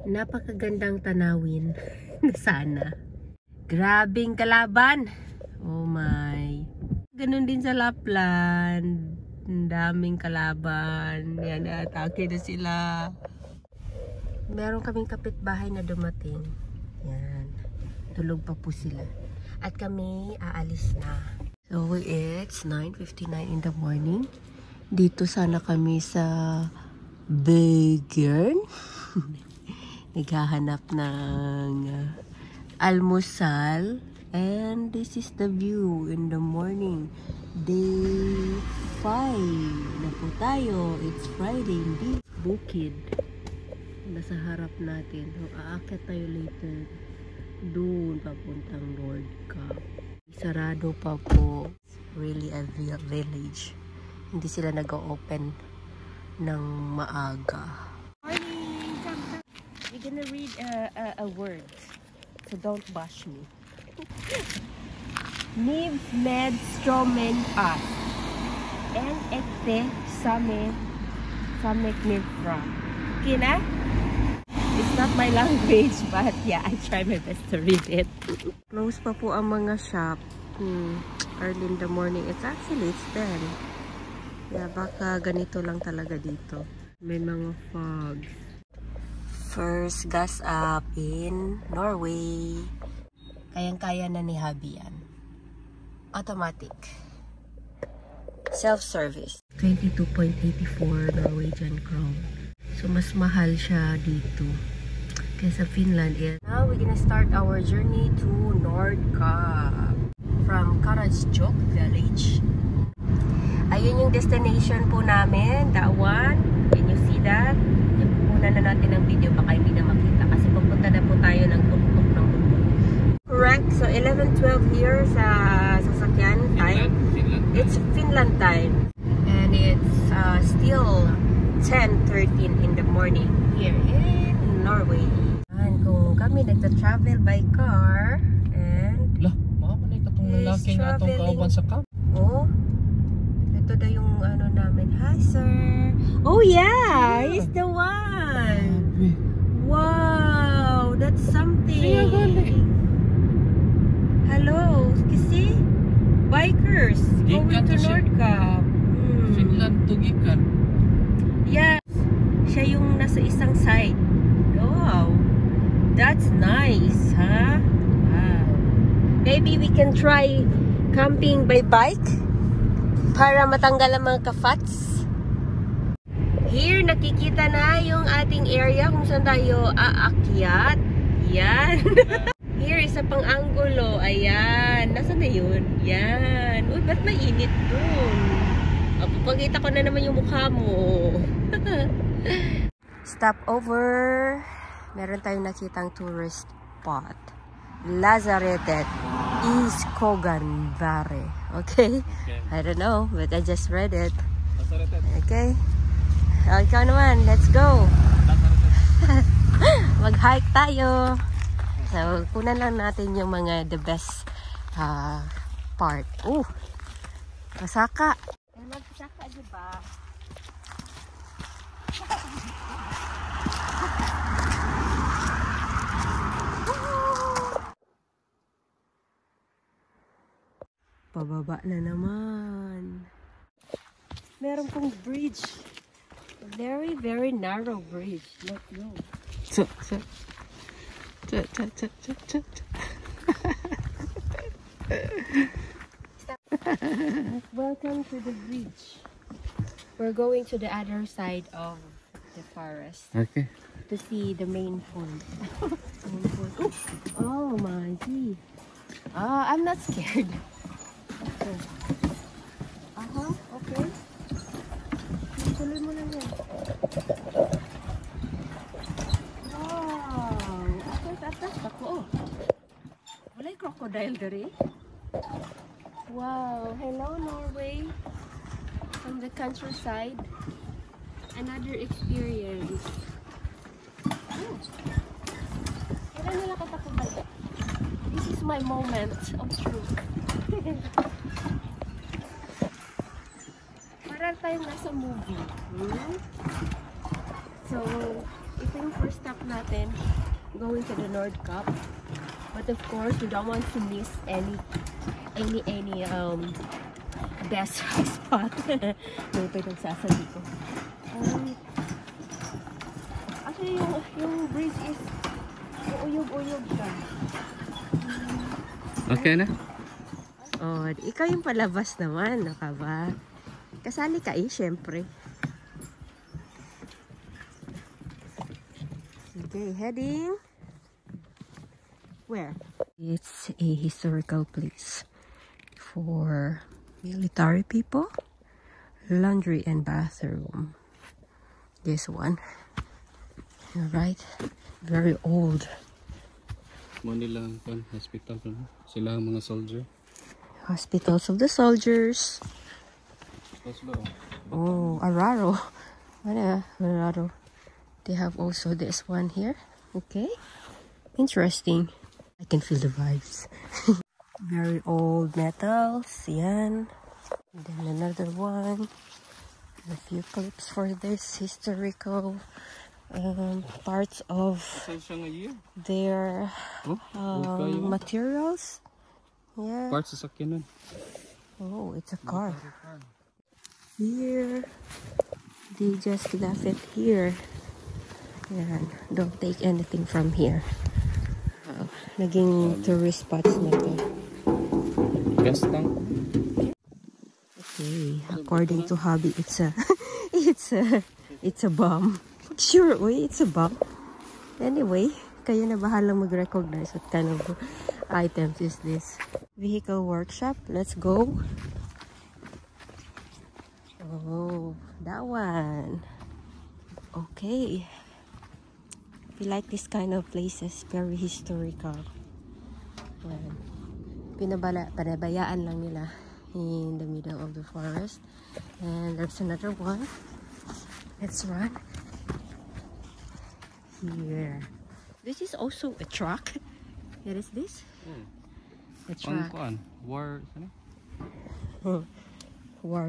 Napakagandang tanawin. Sana. Grabing kalaban. Oh my. Ganun din sa Lapland. Ang daming kalaban. Yan, atake na sila. Meron kaming kapitbahay na dumating. Yan. Tulog pa po sila. At kami aalis na. So it's 9:59 in the morning. Dito sana kami sa Vegan. Naghahanap ng almusal. And this is the view in the morning. Day 5 na po tayo. It's Friday. Hindi. Bukid. Nasa harap natin. So, aakyat tayo later. Doon papuntang Nordka. Sarado pa po. It's really a village. Hindi sila nag-open ng maaga. We're gonna read a word, so don't bash me. Niv med stromen as en ekte same nivra. Okay na? It's not my language, but yeah, I try my best to read it. Close pa po ang mga shop. Early in the morning. It's 10. Yeah, baka ganito lang talaga dito. May mga fog. First gas up in Norway. Kayang-kaya na ni Habi yan. Automatic. Self-service. 22.84 Norwegian krone. So, mas mahal siya dito kaysa Finland. Now, we're gonna start our journey to Nordka from Karasjok village. Ayun yung destination po namin. That one. Can you see that? Pupunan na natin ang video. Baka hindi na makita. Kasi pupunta na po tayo ng tuktok ng bundok. Correct. So, 11:12 here sa sasakyan time. It's Finland time. And it's still 10:13 in the morning here in Norway. And kung kami nagta-travel by car and lah, mama na itong lalaki nga itong kauban sa camp. Oh, ito na yung ano namin. Hi sir. Oh yeah, he's the one. Wow, that's something. Hello, kasi bikers going to Nordka. Finland to gikan. Yeah, siya yung nasa isang side. Wow, that's nice, huh? Wow. Maybe we can try camping by bike para matanggal ang mga ka-fats. Here, nakikita na yung ating area kung saan tayo aakyat. Yan. Here, isa pang anggulo. Ayan. Nasaan na yun? Yan. Uy, ba't mainit dun? Papagita ko na naman yung mukha mo. Stop over. Meron tayong nakitang tourist spot. Lazaretet Iskoganvare. Okay? I don't know, but I just read it. Okay? Ikaw naman, let's go. Mag-hike tayo. So, kunan lang natin yung mga the best part. Masaka. Magsaka, diba? Pababa na naman. Meron pong bridge. A very, very narrow bridge. Let's go. Welcome to the bridge. We're going to the other side of the forest. Okay. To see the main pond. Oh my gee. I'm not scared. Okay. Tuloy mo lang yan. Wow. Atas ako. Wala'y crocodile dari. Wow. Hello, Norway. From the countryside. Another experience. Kailan nila katakutan? This is my moment of truth. Parang tayong nasa movie. So, if ito yung first stop natin. Going to the Nordkapp. But of course, we don't want to miss any best spot. May pa nagsasabi ko. Actually, yung bridge is uyog-uyog siya. Okay na? Oh, ikaw yung palabas naman, no ka ba? Kasali ka syempre. Okay, heading. Where? It's a historical place for military people, laundry and bathroom. This one. Alright. Very old. Manila hospital. Sila ang mga soldier. Hospitals of the soldiers. Oh, Araro. Araro. They have also this one here. Okay. Interesting. I can feel the vibes. Very old metals. Yan. And then another one. A few clips for this historical parts of their materials. Yeah. Parts sa sakyanan. Oh, it's a car. Here. They just left it here. Yan. Don't take anything from here. Naging tourist spots na to. Gas tank. Okay, according to Hobby, it's a bomb. Sure, it's a bomb. Anyway, kayo na bahala mag-recognize what kind of items is this. Vehicle workshop. Let's go. Oh, that one. Okay. We like this kind of places, very historical. Panabayaan lang nila in the middle of the forest. And there's another one. Let's run. Here. This is also a truck. What is this? A truck. War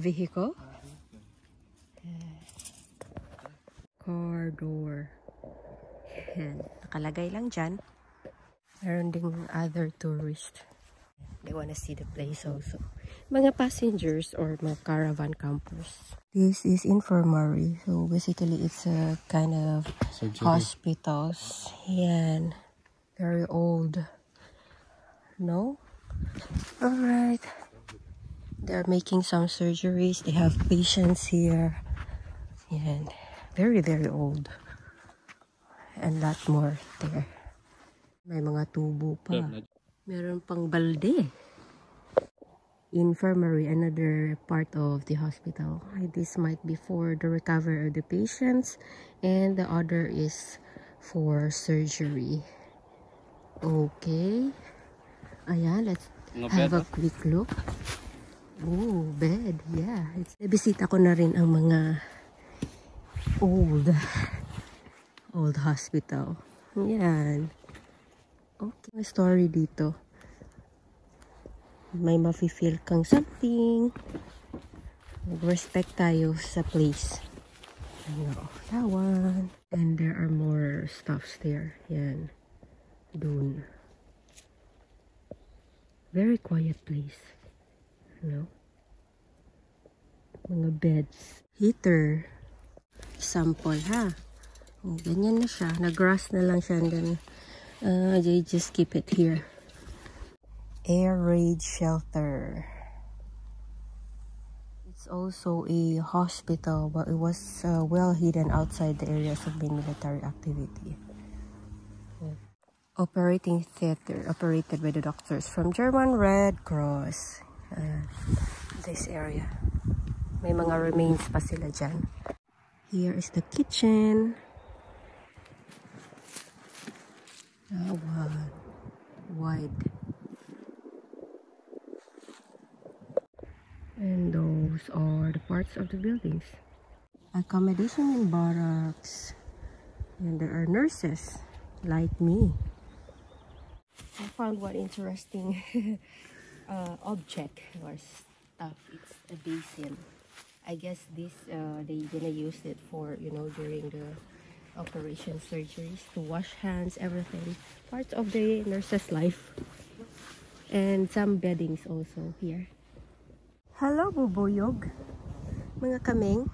vehicle. Car door. Yan. Nakalagay lang dyan. Meron ding other tourists. They wanna see the place also. Mga passengers or mga caravan campers. This is infirmary. So basically it's a kind of surgery. Hospitals. Yan. Very old. No? Alright. They're making some surgeries. They have patients here. Yan. Very, very old. And lot more there. May mga tubo pa. Meron pang balde. Infirmary, another part of the hospital. This might be for the recovery of the patients, and the other is for surgery. Okay. Ayan, let's have a quick look. Oh, bed. Yeah. Nabisita ko na rin ang mga old hospital. Yan. Okay. May story dito. May mafe-feel kang something. Mag-respect tayo sa place. Ano, that one. And there are more stuffs there. Yan. Dun. Very quiet place. Ano? Mga beds. Heater. Sample, ha? Oh, ganyan na siya. Nag-grass na lang siya. And then, they just keep it here. Air raid shelter. It's also a hospital, but it was well hidden outside the areas of the military activity. Operating theater, operated by the doctors from German Red Cross. This area. May mga remains pa sila dyan. Here is the kitchen. Wow. Wide. And those are the parts of the buildings. Accommodation in barracks. And there are nurses like me. I found one interesting object or stuff. It's a basin. I guess this they're gonna use it for, you know, during the operation surgeries, to wash hands, everything. Parts of the nurse's life. And some beddings also here. Hello, bubuyog. Mga kaming.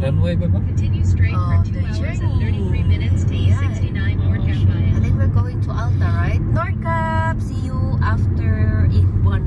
Runway ba ba? Continue straight for 2 hours and 33 minutes to E69 North Cap. I think we're going to Alta, right? North Cap! See you after 1